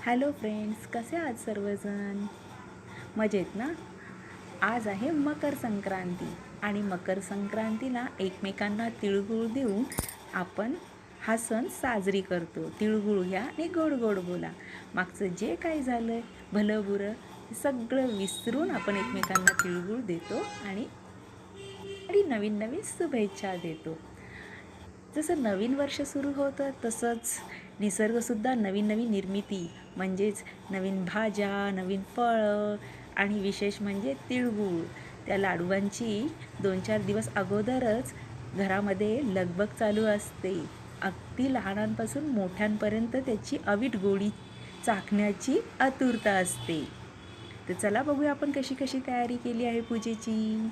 Hello friends, कसे आहात सर्वजण? मजेत ना? आज आहे मकर संक्रांती आणि मकर संक्रांतीला एकमेकांना तिळगुळ देऊन आपण हा सण साजरी करतो. तिळगुळ घ्या आणि गोड गोड बोला. मागचं जे काही झालं भलं बुरं हे सगळं विसरून आपण एकमेकांना तिळगुळ देतो आणि नवीन नवीन शुभेच्छा देतो. जसं नवीन वर्ष सुरू होतं तसंच निसर्गसुद्धा नवीन नवीन निर्मिती म्हणजेच नवीन भाज्या, नवीन फळं आणि विशेष म्हणजे तिळगूळ त्या लाडूंची 2-4 दिवस अगोदरच घरामध्ये लगबग चालू असते. अगदी लहानांपासून मोठ्यांपर्यंत त्याची अवीट गोडी चाखण्याची आतुरता असते. तर चला बघूया आपण कशी कशी तयारी केली आहे पूजेची.